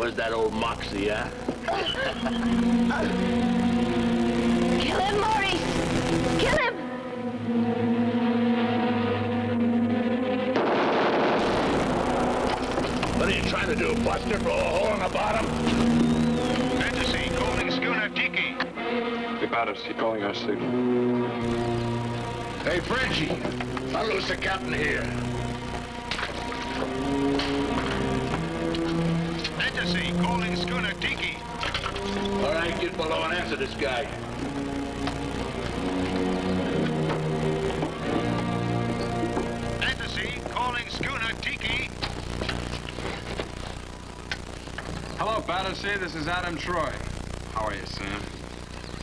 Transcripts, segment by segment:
Where's that old moxie, huh? Kill him, Maurice! Kill him! What are you trying to do, Buster? Blow a hole in the bottom? Fantasy, calling schooner Tiki. The Piracy calling our signal. Hey, Frenchie, unloose the captain here. Fantasy, calling schooner Tiki. All right, get below and answer this guy. Fantasy, calling schooner Tiki. Hello, Piracy. This is Adam Troy. How are you, Sam?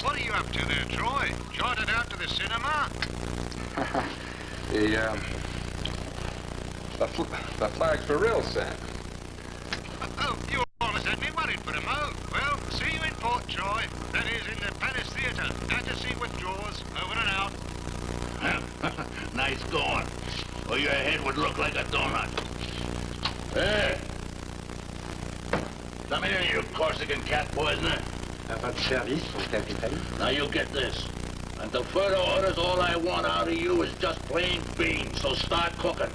What are you up to there, Troy? Chartered out to the cinema? The flag's for real, Sam. Oh, you almost had me worried for a mo. Well, see you in port, Troy. That is in the Palace Theatre. Fantasy withdraws. Over and out. Nice going. Or your head would look like a donut. Hey! Come here, you Corsican cat poisoner. À votre service, mon capitaine. Now you get this. Until further orders, all I want out of you is just plain beans, so start cooking.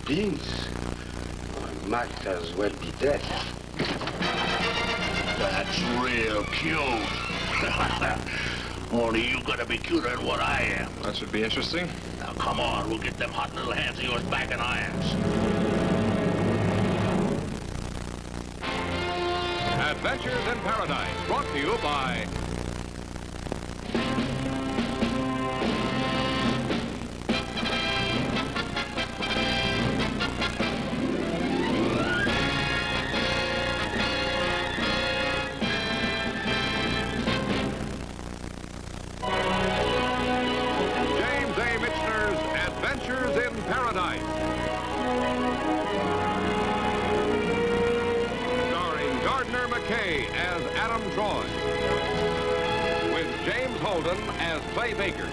Beans? I might as well be dead. That's real cute. Only you gotta be cuter than what I am. That should be interesting. Now come on, we'll get them hot little hands of yours back in irons. Adventures in Paradise, brought to you by... James A. Michener's Adventures in Paradise. McKay as Adam Troy, with James Holden as Clay Baker.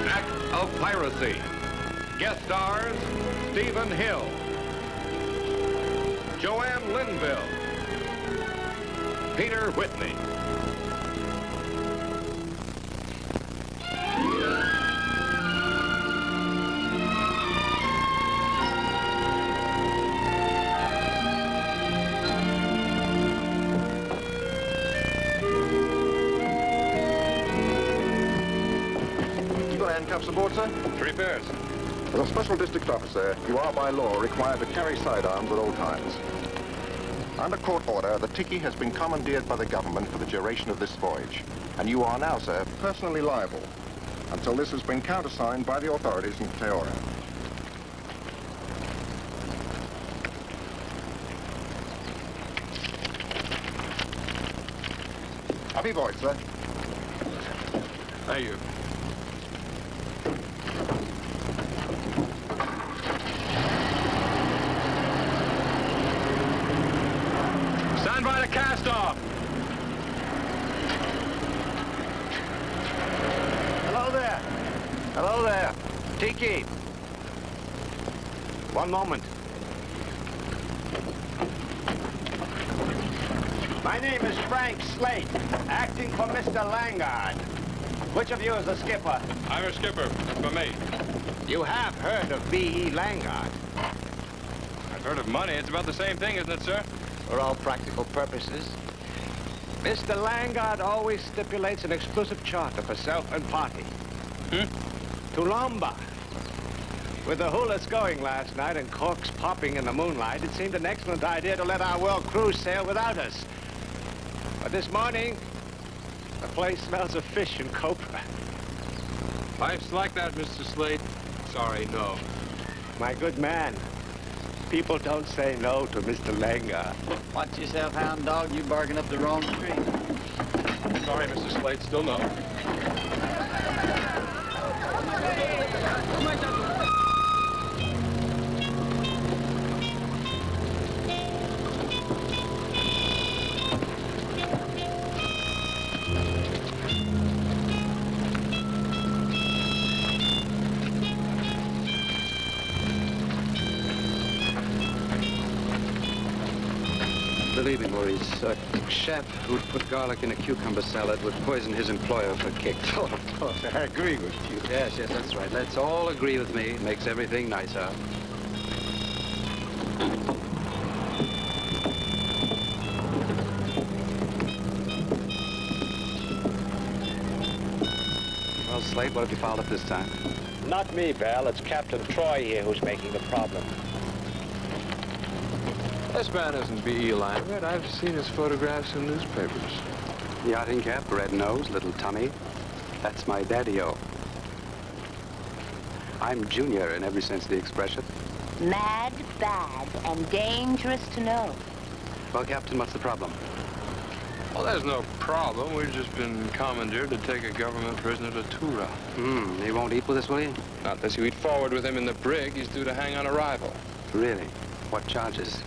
Act of Piracy. Guest stars, Stephen Hill, Joanne Linville, Peter Whitney. Handcuffs aboard, sir? 3 pairs. As a special district officer, you are by law required to carry sidearms at all times. Under court order, the Tiki has been commandeered by the government for the duration of this voyage. And you are now, sir, personally liable until this has been countersigned by the authorities in Teora. Happy voyage, sir. Thank you. Stand by the cast-off. Hello there. Hello there. Tiki. One moment. My name is Frank Slaight, acting for Mr. Langard. Which of you is the skipper? I'm a skipper. For me. You have heard of B.E. Langard. I've heard of money. It's about the same thing, isn't it, sir? For all practical purposes. Mr. Langard always stipulates an exclusive charter for self and party. To Lomba. With the hulas going last night and corks popping in the moonlight, it seemed an excellent idea to let our world cruise sail without us. But this morning, the place smells of fish and copra. Life's like that, Mr. Slaight. Sorry, no. My good man, people don't say no to Mr. Langard. Watch yourself, hound dog. You barking up the wrong tree. Sorry, Mr. Slaight. Still no. The believe me, Maurice. A chef who'd put garlic in a cucumber salad would poison his employer for kicks. Oh, of course, I agree with you. Yes, that's right. Let's all agree with me. It makes everything nicer. Well, Slaight, what have you fouled up this time? Not me, Bell. It's Captain Troy here who's making the problem. This man isn't B.E. Langard. I've seen his photographs in newspapers. Yachting cap, red nose, little tummy. That's my daddy-o. I'm junior in every sense of the expression. Mad, bad, and dangerous to know. Well, Captain, what's the problem? Well, there's no problem. We've just been commandeered to take a government prisoner to Tura. He won't eat with us, will he? Not unless you eat forward with him in the brig. He's due to hang on arrival. Really? What charges?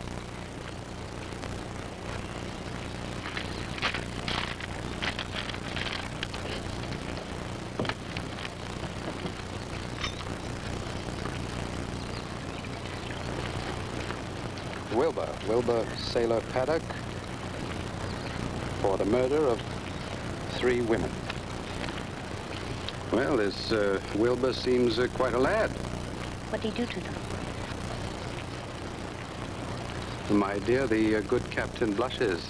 Wilbur Sailor Paddock, for the murder of 3 women. Well, this Wilbur seems quite a lad. What did he do to them? My dear, the good captain blushes.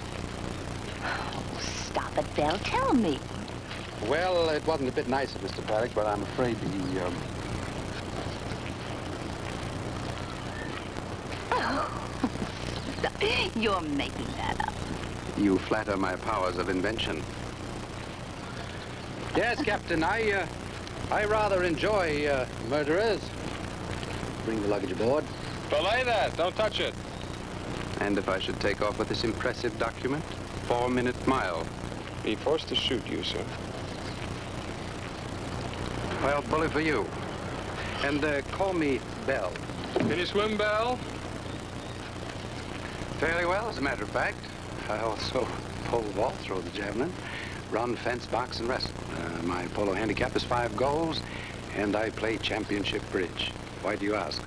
Oh, stop it, Belle. Tell me. Well, it wasn't a bit nice of Mr. Paddock, but I'm afraid he, You're making that up. You flatter my powers of invention. Yes, Captain, I rather enjoy murderers. Bring the luggage aboard. Belay that. Don't touch it. And if I should take off with this impressive document, 4-minute mile. Be forced to shoot you, sir. Well, bully for you. And call me Bell. Can you swim, Belle? Fairly well, as a matter of fact. I also pole vault, throw the javelin, run, fence, box, and wrestle. My polo handicap is 5 goals, and I play championship bridge. Why do you ask?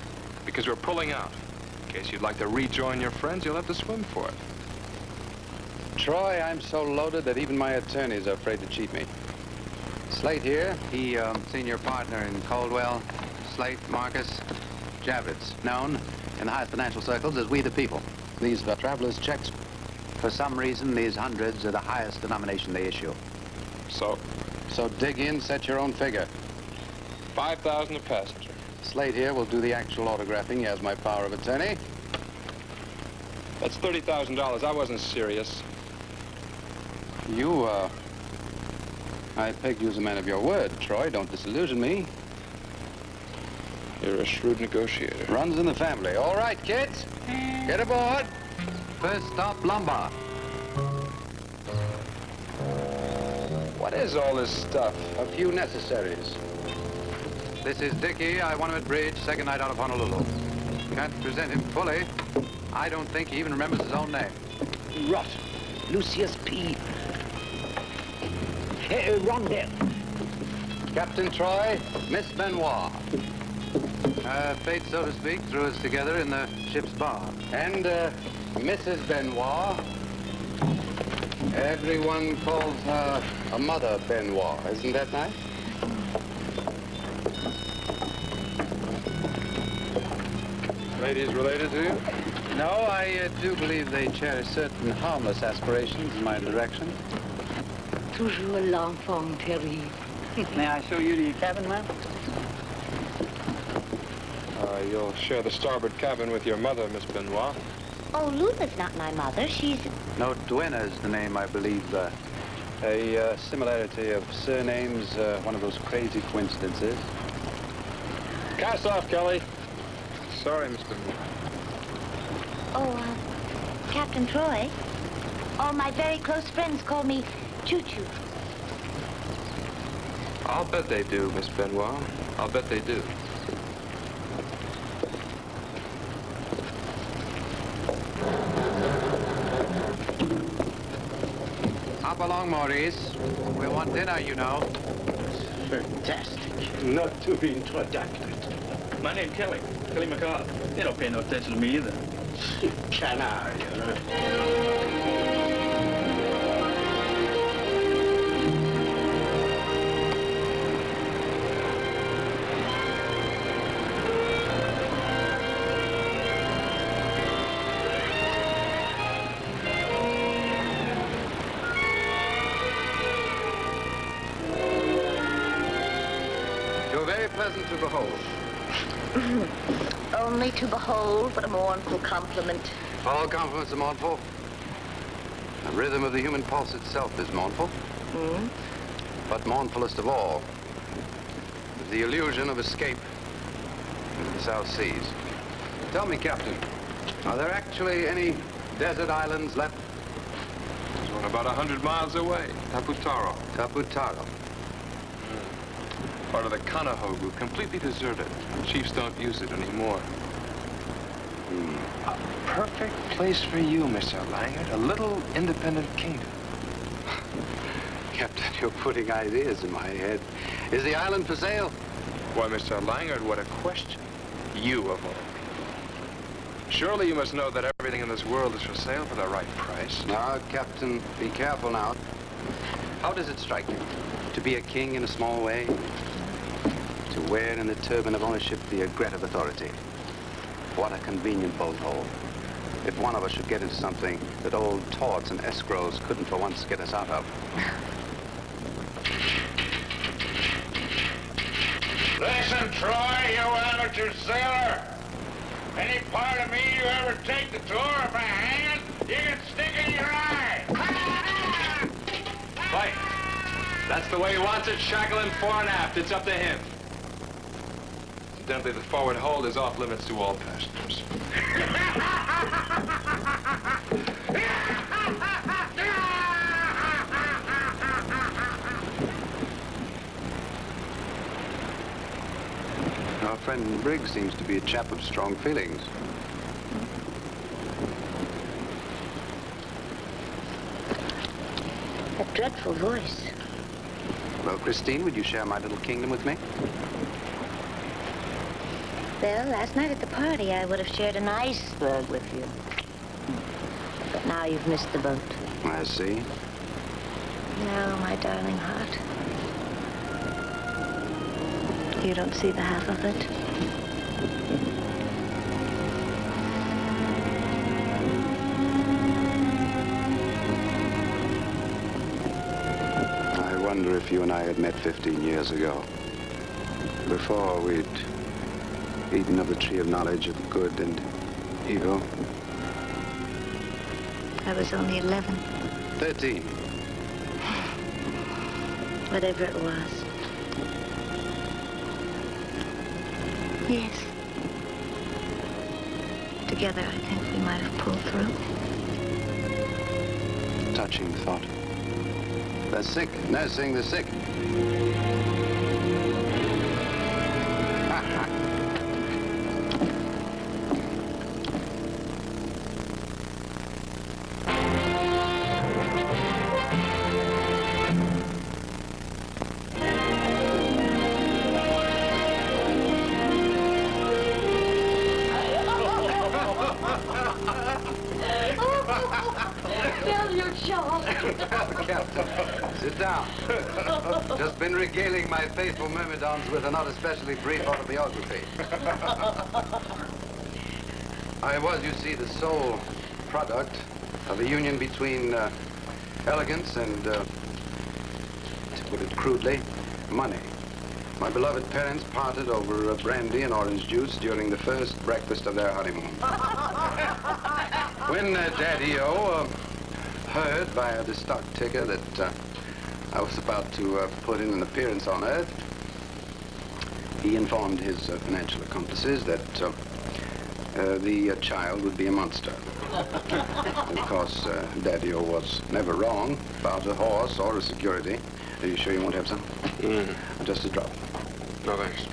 Because we're pulling out. In case you'd like to rejoin your friends, you'll have to swim for it. Troy, I'm so loaded that even my attorneys are afraid to cheat me. Slaight here, he, senior partner in Caldwell. Slaight, Marcus, Javits, known in the highest financial circles as we the people. These are traveler's checks. For some reason, these hundreds are the highest denomination they issue. So dig in, set your own figure. 5,000 a passenger. Slaight here will do the actual autographing. He has my power of attorney. That's $30,000. I wasn't serious. You, I pegged you as a man of your word, Troy. Don't disillusion me. You're a shrewd negotiator. Runs in the family. All right, kids. Get aboard. First stop, Lombard. What is all this stuff? A few necessaries. This is Dickie. I want him at bridge, second night out of Honolulu. Can't present him fully. I don't think he even remembers his own name. Rot. Lucius P. Ron there. Captain Troy, Miss Benoit. Fate, so to speak, threw us together in the ship's bar. And, Mrs. Benoit. Everyone calls her a mother Benoit. Isn't that nice? Ladies related to you? No, I do believe they cherish certain harmless aspirations in my direction. Toujours l'enfant terrible. May I show you to your cabin, ma'am? You'll share the starboard cabin with your mother, Miss Benoit. Oh, Lula's not my mother. She's... No, Duena is the name, I believe. A similarity of surnames, one of those crazy coincidences. Cast off, Kelly. Sorry, Miss Benoit. Oh, Captain Troy. All my very close friends call me Chuchu. I'll bet they do, Miss Benoit. I'll bet they do. Hop along, Maurice. We want dinner, you know. Fantastic. Not to be introduced. My name's Kelly. Kelly McCall. They don't pay no attention to me either. Canard, pleasant to behold? Only to behold, but a mournful compliment. All compliments are mournful. The rhythm of the human pulse itself is mournful. But mournfulest of all is the illusion of escape into the South Seas. Tell me, Captain, are there actually any desert islands left? There's one about 100 miles away, Taputaro. Taputaro. Part of the Kanahogu, completely deserted. Chiefs don't use it anymore. A perfect place for you, Mr. Langard. A little independent kingdom. Captain, you're putting ideas in my head. Is the island for sale? Why, Mr. Langard, what a question. You of all. Surely you must know that everything in this world is for sale for the right price. Now, Captain, be careful now. How does it strike you? To be a king in a small way? To wear in the turban of ownership the aigret of authority? What a convenient bolt hole. If one of us should get into something that old tawds and escrows couldn't for once get us out of. Listen, Troy, you amateur sailor. Any part of me you ever take the tour of my hand, you can stick in your eye. Slaight. That's the way he wants it, shackling fore and aft. It's up to him. Incidentally, the forward hold is off limits to all passengers. Our friend Briggs seems to be a chap of strong feelings. A dreadful voice. Well, Christine, would you share my little kingdom with me? Well, last night at the party, I would have shared an iceberg with you. But now you've missed the boat. I see. No, my darling heart. You don't see the half of it. I wonder if you and I had met 15 years ago. Before we'd eaten of the tree of knowledge of good and evil. I was only 11. 13. Whatever it was. Yes. Together, I think we might have pulled through. Touching thought. The sick, nursing the sick. Captain, sit down. Just been regaling my faithful myrmidons with a not especially brief autobiography. I was, you see, the sole product of a union between elegance and, to put it crudely, money. My beloved parents parted over brandy and orange juice during the first breakfast of their honeymoon. When Daddy-O heard via the stock ticker that I was about to put in an appearance on Earth, he informed his financial accomplices that the child would be a monster. Of course, Daddy-O was never wrong about a horse or a security. Are you sure you won't have some? Just a drop. No, thanks.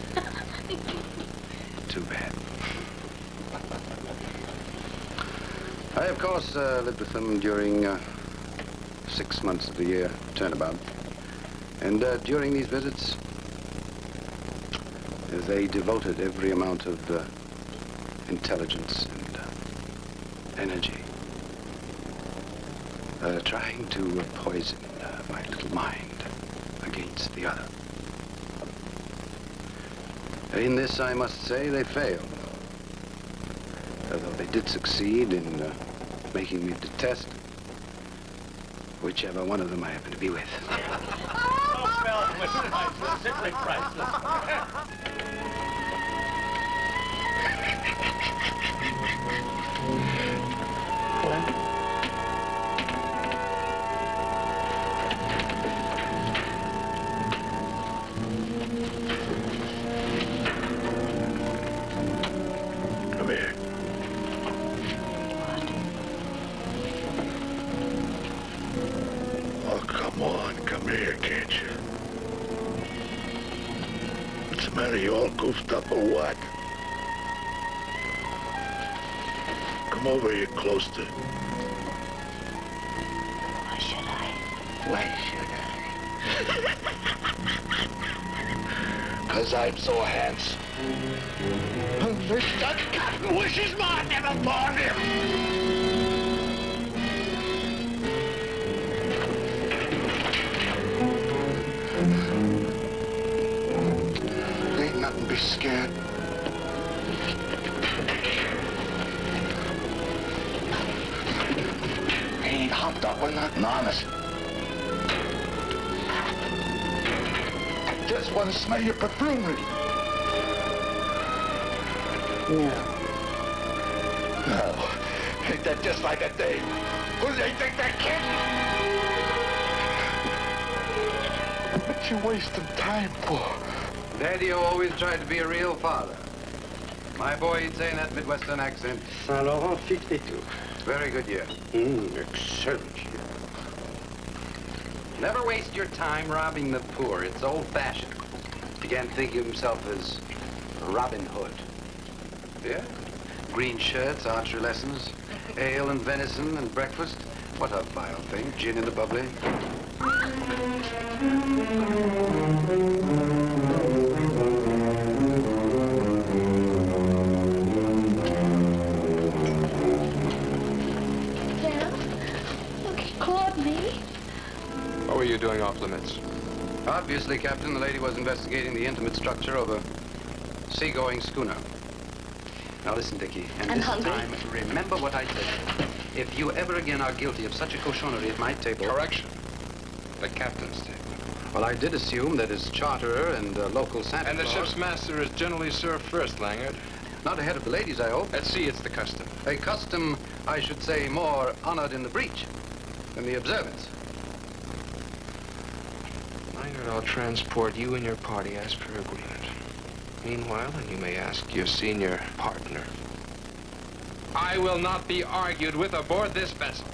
Too bad. I, of course, lived with them during 6 months of the year, turnabout. And during these visits, they devoted every amount of intelligence and energy trying to poison my little mind against the other. In this, I must say, they failed. Although they did succeed in making me detest whichever one of them I happen to be with. smell was priceless, simply priceless. Come here. Oh, come on. Come here, can't you? What's the matter? You all goofed up or what? Come over here closer. Why should I? Why should I? 'Cause I'm so handsome. This cotton wishes ma never born him. Ain't nothing to be scared. Ain't hopped up with nothing honest. Just want to smell your perfumery. No. No. Ain't that just like a dame? Who do they think they're kidding? What you wasting time for? Daddy always tried to be a real father. My boy, he'd say in that Midwestern accent. Saint Laurent 52. Very good year. Excellent year. Never waste your time robbing the poor. It's old-fashioned. Began thinking of himself as Robin Hood. Yeah? Green shirts, archery lessons, ale and venison and breakfast. What a vile thing. Gin in the bubbly. Well, look, he caught me. What were you doing off limits? Obviously, Captain, the lady was investigating the intimate structure of a seagoing schooner. Now listen, Dickie, and I'm this hungry. time, remember what I said. If you ever again are guilty of such a cochonnery at my table... Correction. The captain's table. Well, I did assume that as charterer and local Santa And the Claus- ship's master is generally served first, Langard. Not ahead of the ladies, I hope. At sea, it's the custom. A custom, I should say, more honored in the breach than the observance. Langard, I'll transport you and your party as per agreement. Meanwhile, and you may ask your senior partner, I will not be argued with aboard this vessel.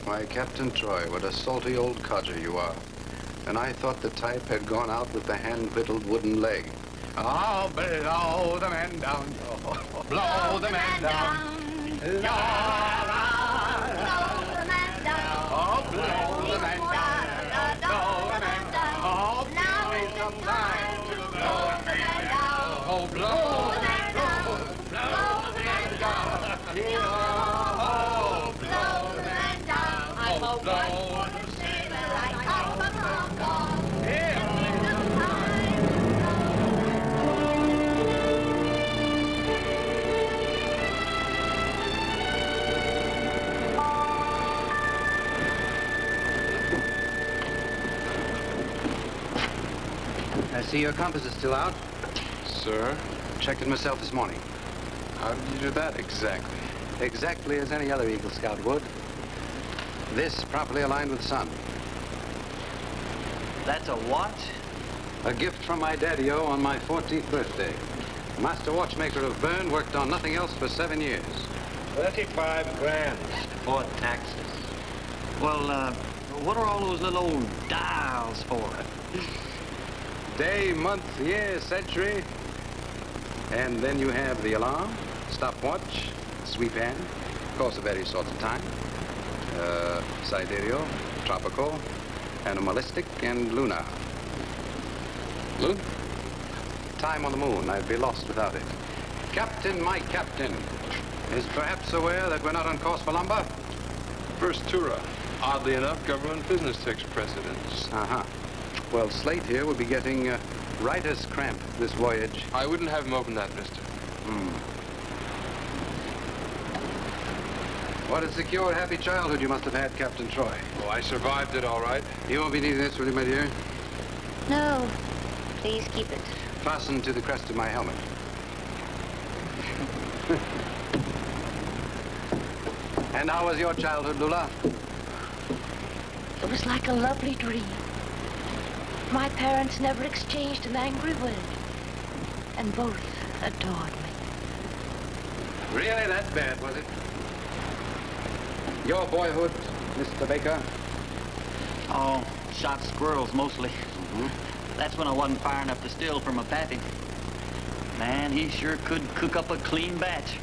Why, Captain Troy, what a salty old codger you are. And I thought the type had gone out with the hand-whittled wooden leg. Oh, blow the man down, yo. Blow the man down. Blow the man down. Oh, blow the man down. Blow the man down. Oh, Now is the time to blow the man down. oh, blow. Blow the man down. Blow the man down. Oh, blow the man down. I'm a one-woman sailor. I come from Hong Kong. It's the time I see your compass is still out. Sir, Checked it myself this morning. how did you do that exactly? Exactly as any other Eagle Scout would. This properly aligned with the sun. That's a what? A gift from my daddy-o on my 14th birthday. Master watchmaker of Bern, worked on nothing else for 7 years. 35 grand before taxes. Well, what are all those little old dials for? Day, month, year, century. And then you have the alarm, stopwatch, sweep hand, of course, of various sorts of time. Sidereal, tropical, animalistic, and lunar. Luke? Time on the moon. I'd be lost without it. Captain, my captain, is perhaps aware that we're not on course for lumber? First Tura. Oddly enough, government business takes precedence. Uh-huh. Well, Slaight here will be getting writer's cramp this voyage. I wouldn't have him open that, mister. What a secure, happy childhood you must have had, Captain Troy. Oh, I survived it all right. You won't be needing this, will you, my dear? No. Please keep it. Fastened to the crest of my helmet. And how was your childhood, Lula? It was like a lovely dream. My parents never exchanged an angry word, and both adored me. Really that bad, was it? Your boyhood, Mr. Baker? Oh, shot squirrels mostly. That's when I wasn't firing up the still from a pappy. Man, he sure could cook up a clean batch.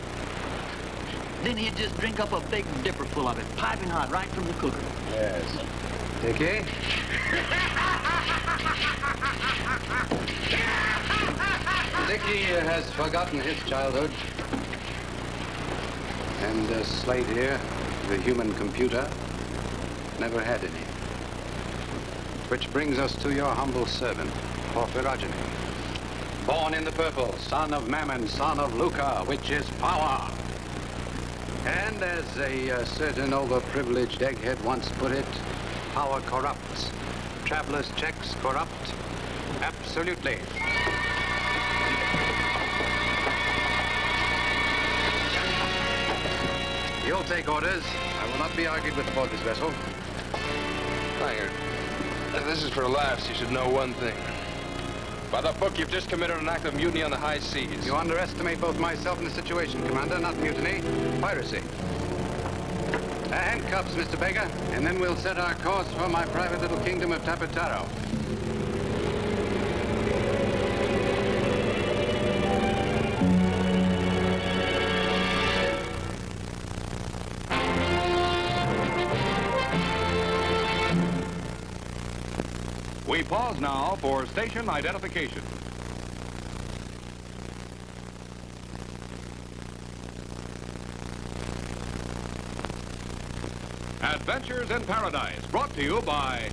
Then he'd just drink up a big dipper full of it, piping hot right from the cooker. Yes. Dickie? Dickie has forgotten his childhood. And Slaight here, the human computer, never had any. Which brings us to your humble servant, Porphyrogeny. Born in the purple, son of Mammon, son of Luca, which is power. And as a certain overprivileged egghead once put it, power corrupts. Traveler's checks corrupt. Absolutely. You'll take orders. I will not be argued with aboard this vessel. Langard, if this is for laughs, you should know one thing. By the book, you've just committed an act of mutiny on the high seas. You underestimate both myself and the situation, Commander. Not mutiny, piracy. Handcuffs, Mr. Baker, and then we'll set our course for my private little kingdom of Tapataro. We pause now for station identification. Adventures in Paradise, brought to you by...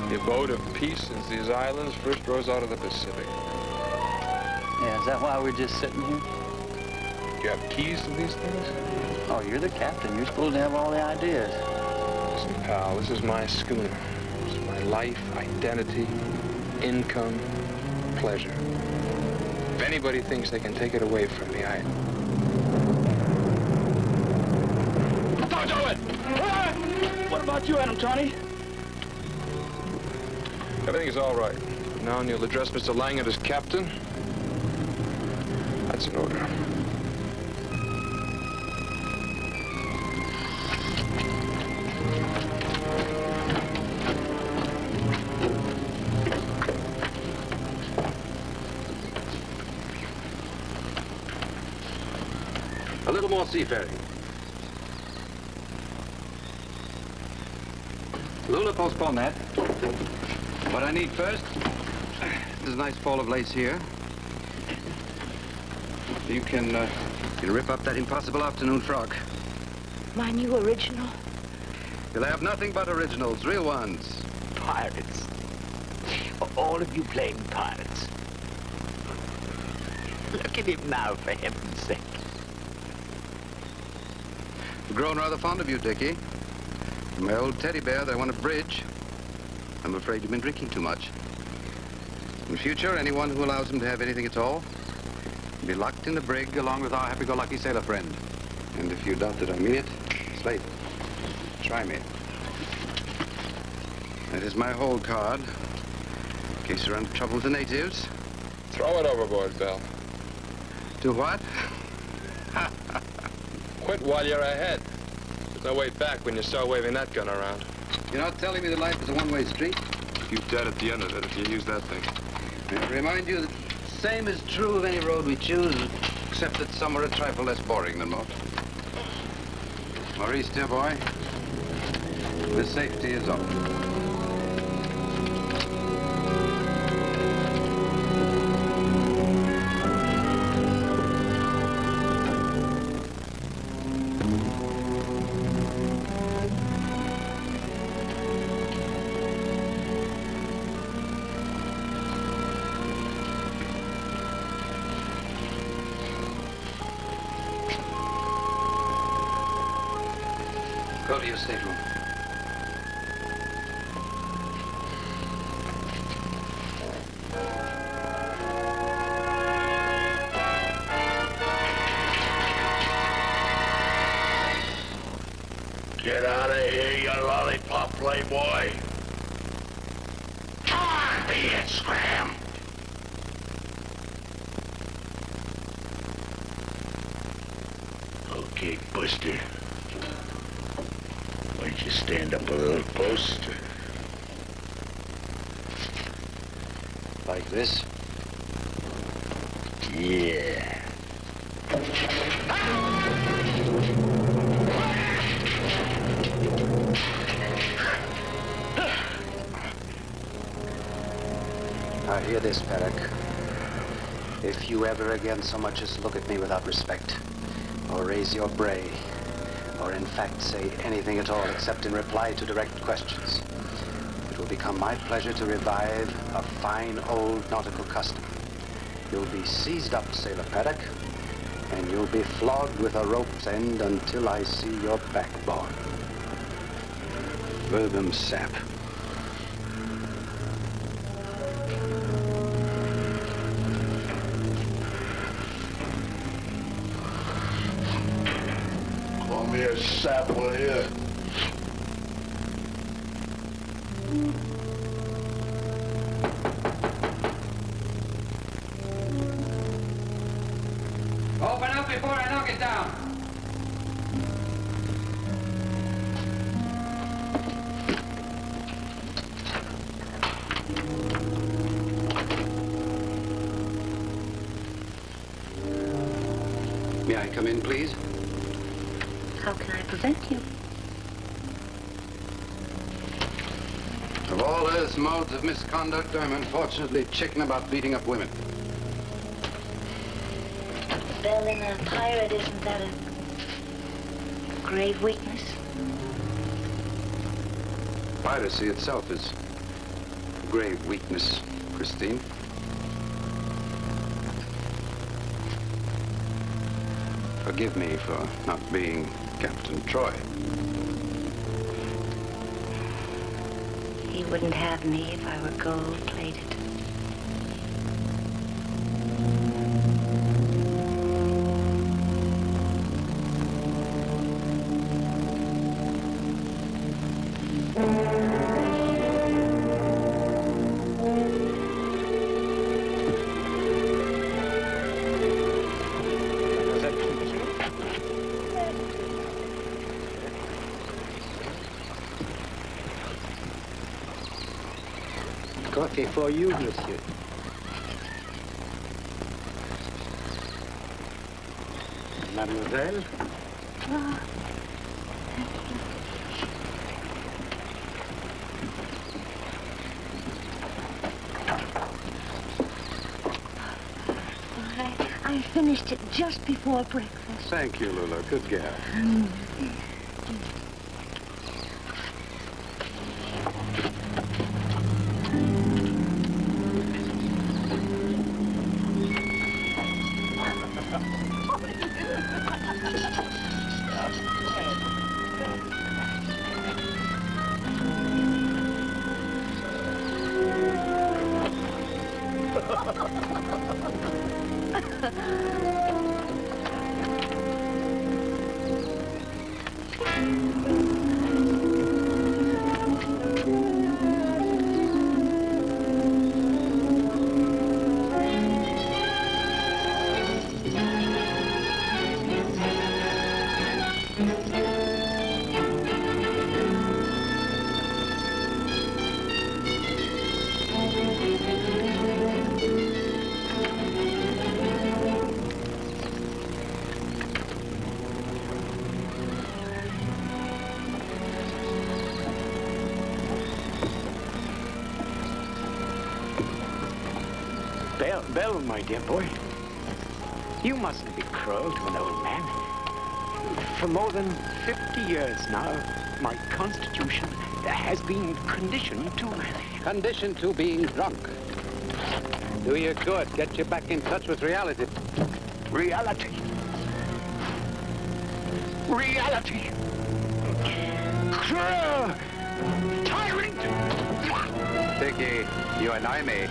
The abode of peace since these islands first rose out of the Pacific. Yeah, is that why we're just sitting here? Do you have keys to these things? Oh, you're the captain. You're supposed to have all the ideas. Listen, pal, this is my schooner. This is my life, identity, income, pleasure. If anybody thinks they can take it away from me, Don't do it! What about you, Adam Tony? Everything's all right. Now you'll address Mr. Langard as captain. That's an order. A little more seafaring. Lula, postpone that. What I need first is a nice fall of lace here. You can rip up that impossible afternoon frock. My new original? You'll have nothing but originals, real ones. Pirates. All of you playing pirates. Look at him now, for heaven's sake. I've grown rather fond of you, Dickie. My old teddy bear that won a bridge. I'm afraid you've been drinking too much. In future, anyone who allows him to have anything at all will be locked in the brig along with our happy-go-lucky sailor friend. And if you doubt that I mean it, Slaight, try me. That is my hold card. In case you're under trouble with the natives. Throw it overboard, Bill. Do what? Quit while you're ahead. There's no way back when you start waving that gun around. You're not telling me that life is a one-way street? you dead at the end of it if you use that thing. I remind you that the same is true of any road we choose, except that some are a trifle less boring than most. Maurice, dear boy, the safety is off. Go to your stateroom. Get out of here, you lollipop playboy. Come on, beat it, Scram. Okay, Buster. Why don't you stand up a little closer? Like this? Yeah. Now hear this, Paddock. If you ever again so much as look at me without respect, or raise your bray, or in fact say anything at all except in reply to direct questions, it will become my pleasure to revive a fine old nautical custom. You'll be seized up, Sailor Paddock, and you'll be flogged with a rope's end until I see your backbone. Verbum sap. Call me a sap, will you? Open up before I knock it down. May I come in, please? How can I prevent you? Of all Earth's modes of misconduct, I'm unfortunately chicken about beating up women. Well, in a pirate, isn't that a grave weakness? Piracy itself is a grave weakness, Christine. Forgive me for not being Captain Troy. He wouldn't have me if I were gold-plated. Coffee for you, monsieur. Mademoiselle? Oh, I finished it just before breakfast. Thank you, Lula. Good gal. Bell, my dear boy, you mustn't be cruel to an old man. For more than 50 years now, my constitution has been conditioned to... Conditioned to being drunk. Do you good. Get you back in touch with reality. Reality. Reality. Cruel. Tyrant. Dickie, you annoy me.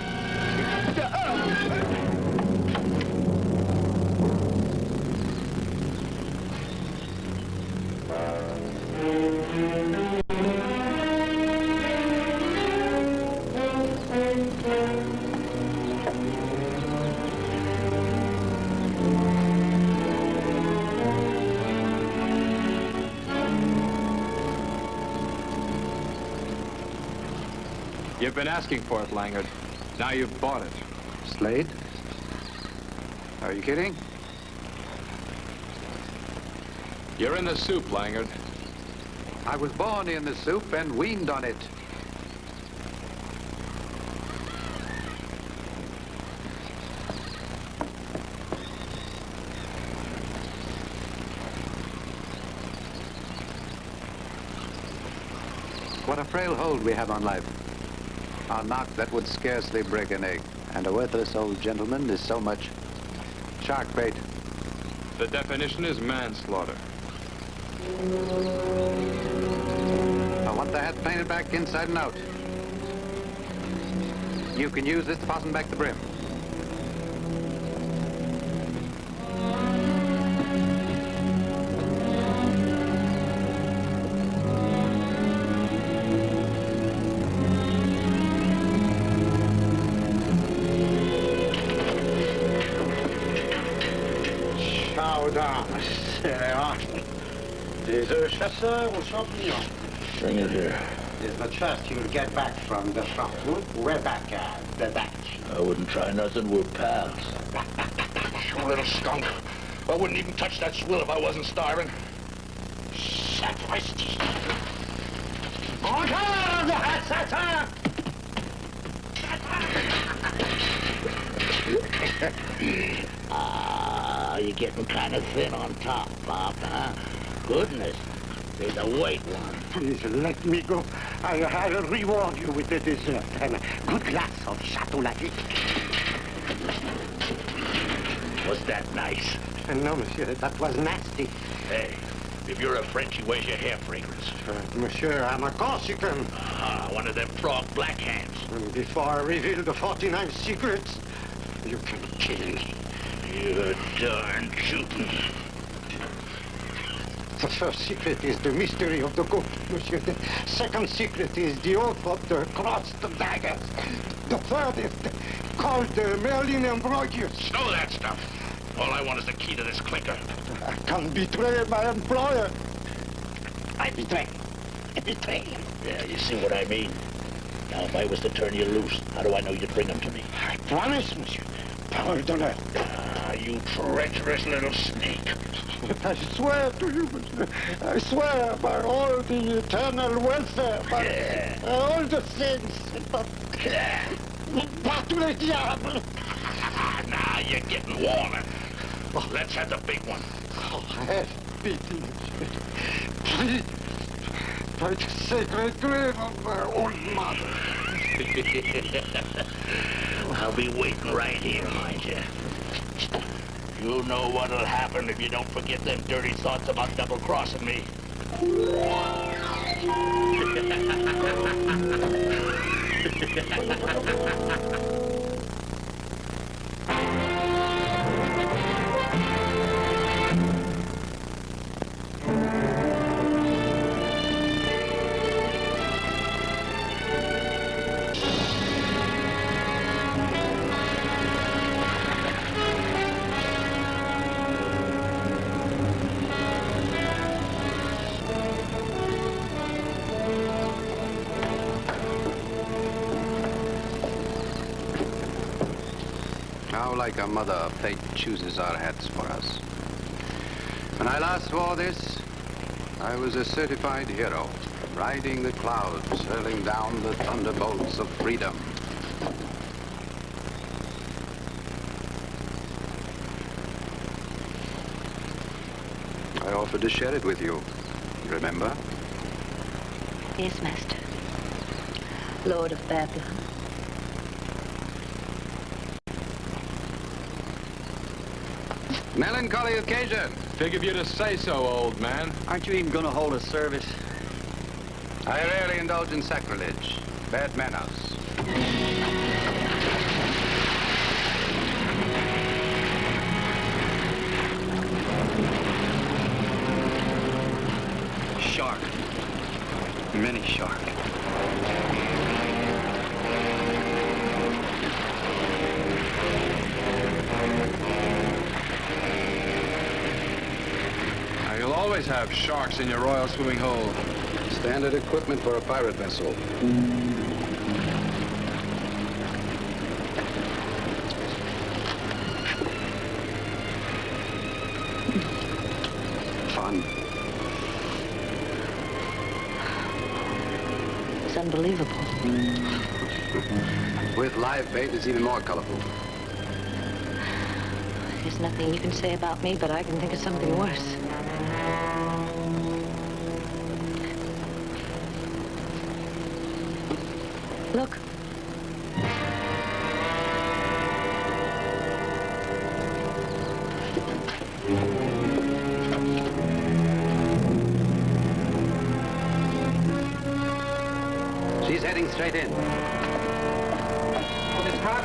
You've been asking for it, Langard. Now you've bought it. Slaight? Are you kidding? You're in the soup, Langard. I was born in the soup and weaned on it. What a frail hold we have on life. A knock that would scarcely break an egg. And a worthless old gentleman is so much shark bait. The definition is manslaughter. I want the hat painted back inside and out. You can use this to fasten back the brim. Des chasseurs aux champignons. Bring it here. There's no trust you'll get back from the front. We're back, the back. I wouldn't try nothing. We're pals. You little skunk. I wouldn't even touch that swill if I wasn't starving. Sapristi. Encore the assassin! You're getting kind of thin on top, Bob, huh? Goodness, there's a white one. Please let me go. I'll reward you with the dessert and a good glass of Chateau Lafite. Was that nice? No, monsieur, that was nasty. Hey, if you're a Frenchie, where's your hair fragrance? Monsieur, I'm a Corsican. Ah, one of them frog black hands. And before I reveal the 49 secrets, you can kill me. You darn shooting. The first secret is the mystery of the goat, monsieur. The second secret is the oath of the crossed daggers. The third is called the Merlin embroideries. Stow that stuff. All I want is the key to this clinker. I can't betray my employer. I betray him. Yeah, you see what I mean? Now, if I was to turn you loose, how do I know you'd bring him to me? I promise, monsieur. Parole d'honneur. Ah, you treacherous little snake. I swear to you, monsieur. I swear by all the eternal welfare, by all the saints. Pas tous les diables. Now you're getting warmer. Let's have the big one. Oh, have pity, monsieur. Please, by the sacred grave of my own mother. I'll be waiting right here, mind you. You know what'll happen if you don't forget them dirty thoughts about double-crossing me. How like a mother, fate chooses our hats for us. When I last wore this, I was a certified hero, riding the clouds, hurling down the thunderbolts of freedom. I offered to share it with you. Remember? Yes, Master. Lord of Babylon. Melancholy occasion. Big of you to say so, old man. Aren't you even going to hold a service? I rarely indulge in sacrilege. Bad manners. Shark. Many shark. Now, you'll always have sharks in your royal swimming hole. Standard equipment for a pirate vessel. Fun. It's unbelievable. With live bait, it's even more colorful. There's nothing you can say about me, but I can think of something worse. Look. She's heading straight in. It's hot.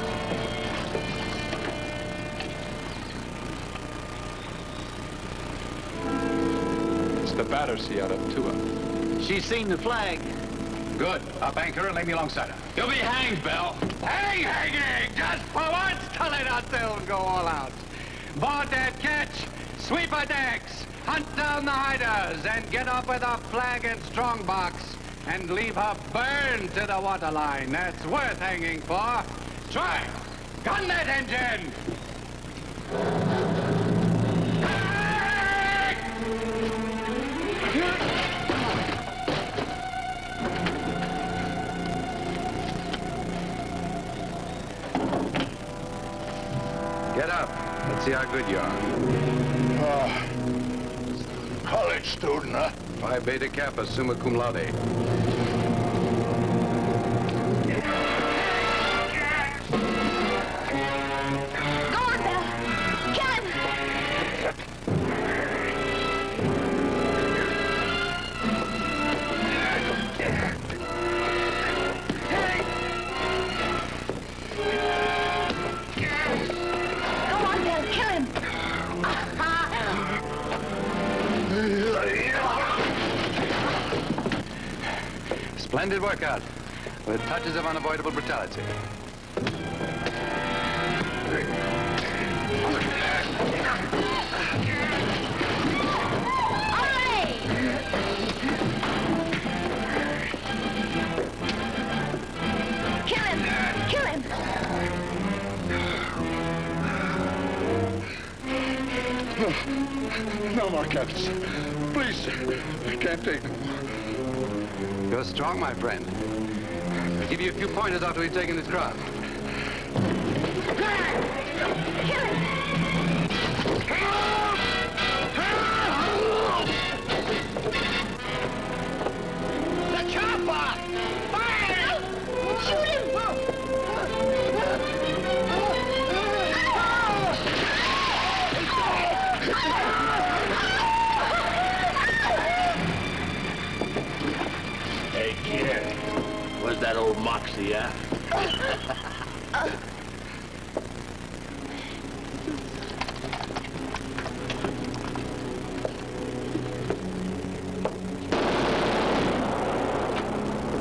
It's the Battersea out of Tua. She's seen the flag. Good. Up anchor and lay me alongside her. You'll be hanged, Bell. Hanging! Just for once, to let ourselves go all out. Board that catch, sweep her decks, hunt down the hiders, and get up with a flag and strongbox, and leave her burned to the waterline. That's worth hanging for. Try! Gun that engine! Get up. Let's see how good you are. College student, huh? Phi Beta Kappa, summa cum laude. Go on, Bell. Kill him. Go on, Bell. Kill him. Splendid workout, with touches of unavoidable brutality. Kill him. Kill him. No more, Captain. Please, I can't take no more. You're strong, my friend. I'll give you a few pointers after we've taken this crowd. The chopper! Fire! Shoot him! Hey, kid. Where's that old Moxie, huh?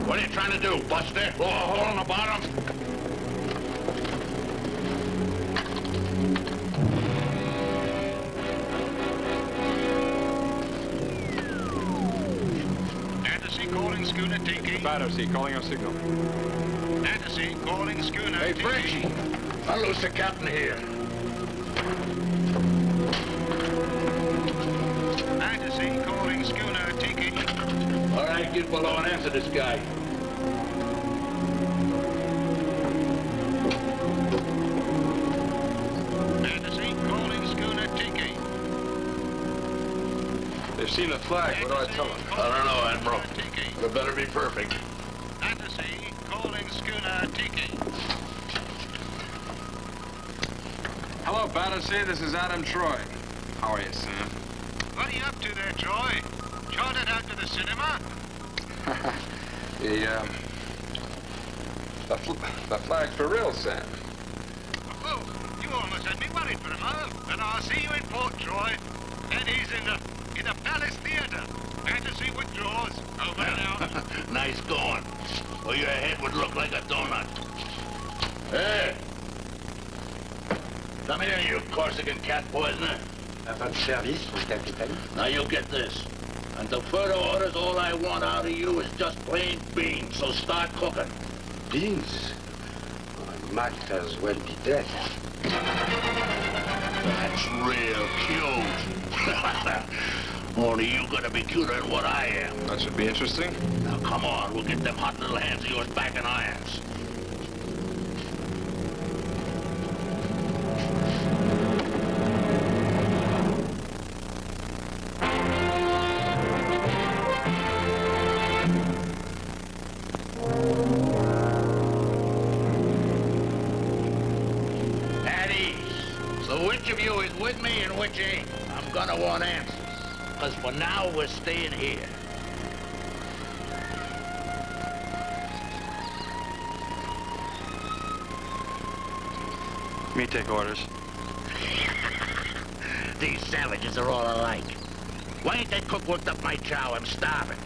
What are you trying to do, Buster? Blow a hole in the bottom? Battersea calling schooner Tiki. Battersea calling our signal. Battersea calling schooner Hey, Tiki. Frenchie. Unloose the captain here. Battersea calling schooner Tiki. All right, get below and answer this guy. Battersea calling schooner Tiki. They've seen the flag. What do I tell them? I don't know, Admiral. It better be perfect. Fantasy calling schooner Tiki. Hello, Piracy. This is Adam Troy. How are you, Sam? What are you up to there, Troy? Chartered out to the cinema? The flag's for real, Sam. Oh, you almost had me worried for a moment. And I'll see you in port, Troy. Eddie's in the Palace Theater. Fantasy withdraws. Over and out. Nice going. Or your head would look like a donut. Hey! Come here, you Corsican cat poisoner. À votre service, mon capitaine. Now you get this. Until further orders, all I want out of you is just plain beans, so start cooking. Beans? I might as well be dead. That's real cute. Only you gonna be cuter than what I am. That should be interesting. Now come on, we'll get them hot little hands of yours back in irons. Which of you is with me and which ain't? I'm gonna want answers. Because for now, we're staying here. Me take orders. These savages are all alike. Why ain't that cook worked up my chow? I'm starving.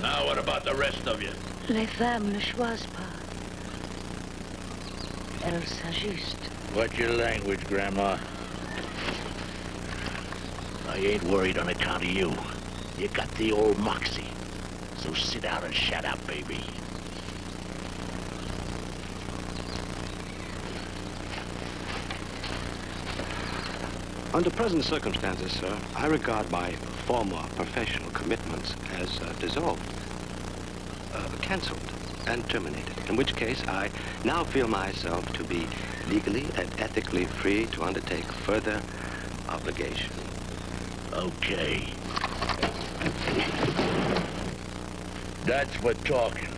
Now, what about the rest of you? Les femmes ne choisissent pas. Elles s'ajustent. What's your language, Grandma? I ain't worried on account of you. You got the old moxie. So sit down and shut up, baby. Under present circumstances, sir, I regard my former professional commitments as dissolved, cancelled, and terminated, in which case I now feel myself to be legally and ethically free to undertake further obligation. Okay. That's for talking.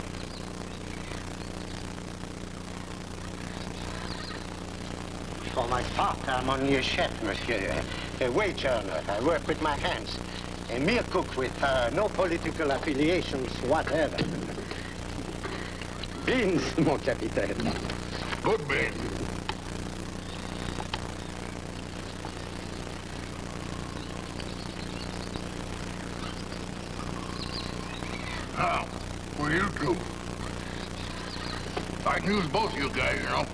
For my part, I'm only a chef, monsieur. A wage earner. I work with my hands. A mere cook with no political affiliations whatever. Beans, mon capitaine. Good beans. Now, for you two. I can use both of you guys, you know.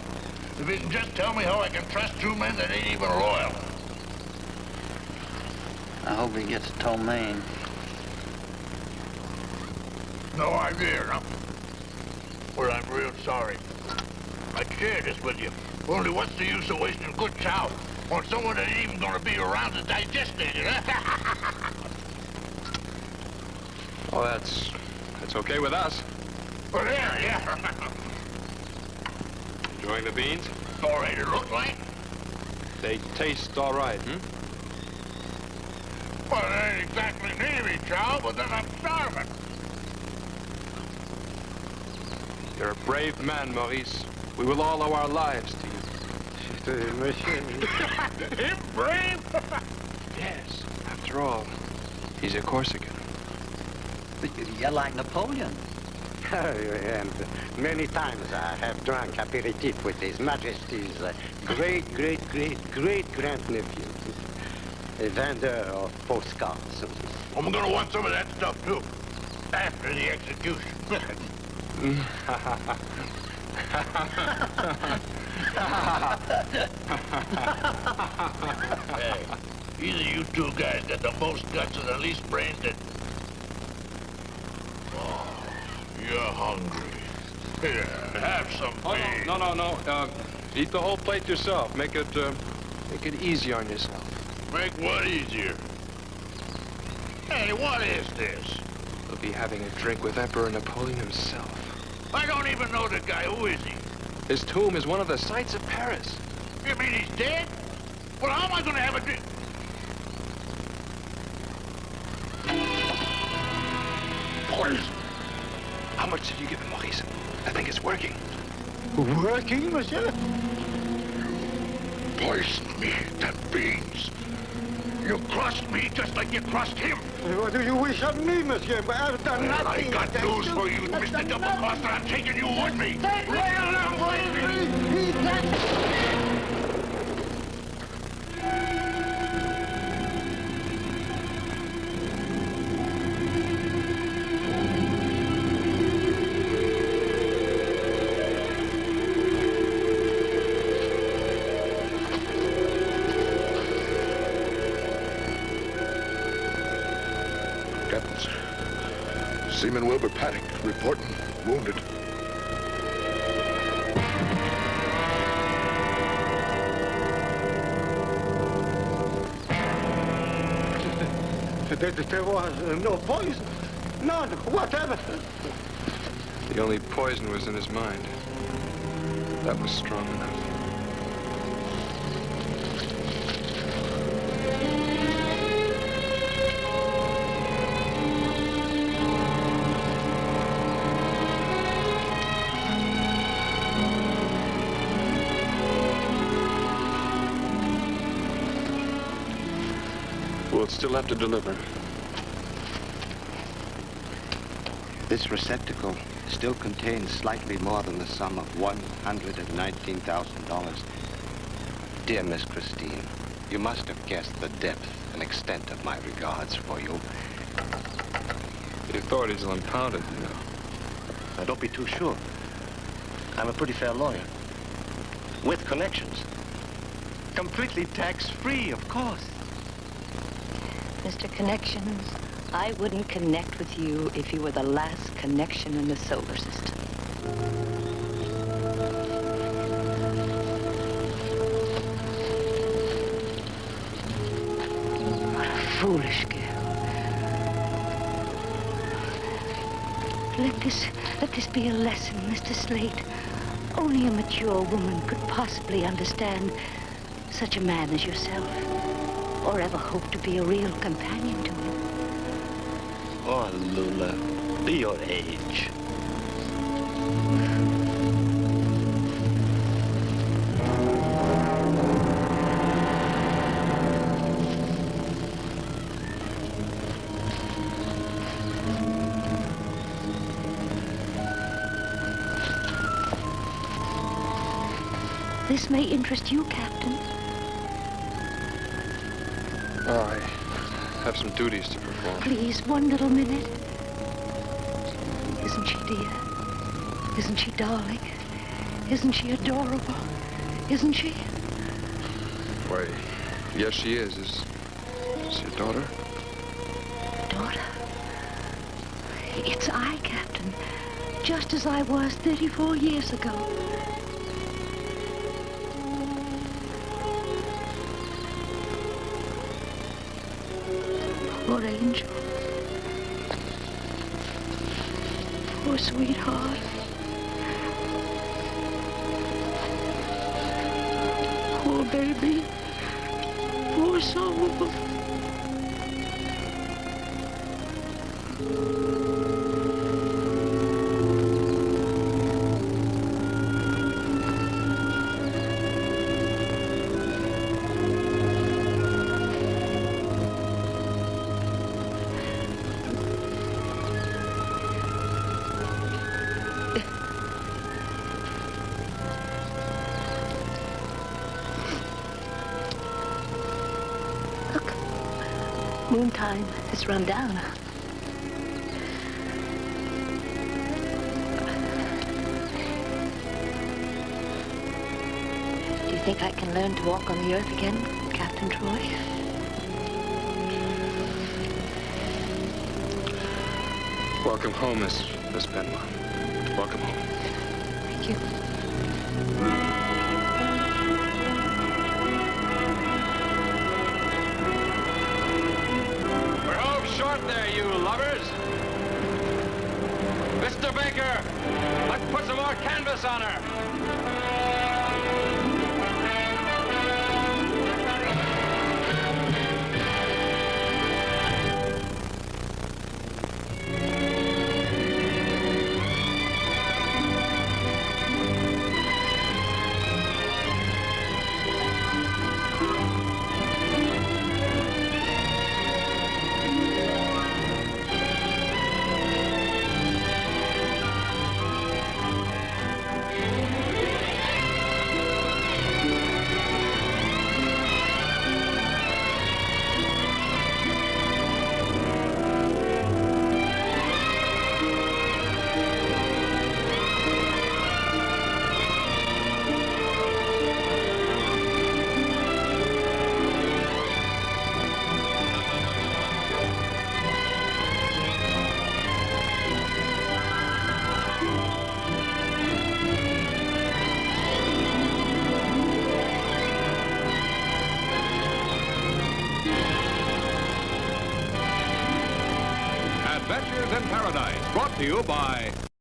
If you can just tell me how I can trust two men that ain't even loyal. I hope he gets toe main. No idea, no? Well, I'm real sorry. I'd share this with you. Only what's the use of wasting good chow on someone that ain't even gonna be around to digest it, you know? Oh, that's okay with us. Well, yeah. Enjoying the beans? All right, it look like. They taste all right, Well, it ain't exactly Navy chow, but then I'm starving. You're a brave man, Maurice. We will all owe our lives to you. Monsieur. Him brave? Yes. After all, he's a Corsican. You're like Napoleon. And many times I have drunk aperitif with His Majesty's great-great-great-great-grandnephew, a vendor of postcards. I'm gonna want some of that stuff, too, after the execution. Hey, either you two guys got the most guts or the least brains that... Oh, you're hungry. Here, have some beans. No. Eat the whole plate yourself. Make it easy on yourself. Make what easier? Hey, what is this? We'll be having a drink with Emperor Napoleon himself. I don't even know the guy. Who is he? His tomb is one of the sights of Paris. You mean he's dead? Well, am I going to have a drink? Poison. How much did you give him, Maurice? I think it's working. Working, monsieur? Poisoned me, that beans. You crossed me just like you crossed him. What do you wish of me, monsieur? I've done Well, I nothing. got news for you, Mr. Double-Crosser. I'm taking you with me. Right along with me. Seaman Wilbur Paddock reporting wounded. There was no poison. None, whatever. The only poison was in his mind. That was strong enough. We'll still have to deliver. This receptacle still contains slightly more than the sum of $119,000. Dear Miss Christine, you must have guessed the depth and extent of my regards for you. The authorities will impound it, you know. Now, don't be too sure. I'm a pretty fair lawyer. With connections. Completely tax-free, of course. Mr. Connections, I wouldn't connect with you if you were the last connection in the solar system. What a foolish girl. Let this be a lesson, Mr. Slaight. Only a mature woman could possibly understand such a man as yourself, or ever hope to be a real companion to him. Oh, Lula, be your age. This may interest you, Captain. Oh, I have some duties to perform. Please, one little minute. Isn't she dear? Isn't she darling? Isn't she adorable? Isn't she? Why, yes, she is. Is she your daughter? Daughter? It's I, Captain. Just as I was 34 years ago. Poor angel. Poor sweetheart. Poor baby. Poor soul. Noontime has run down. Do you think I can learn to walk on the earth again, Captain Troy? Welcome home, Miss Benoit. Welcome home. Thank you. There, you lovers. Mr. Baker, let's put some more canvas on her. Adventures in Paradise, brought to you by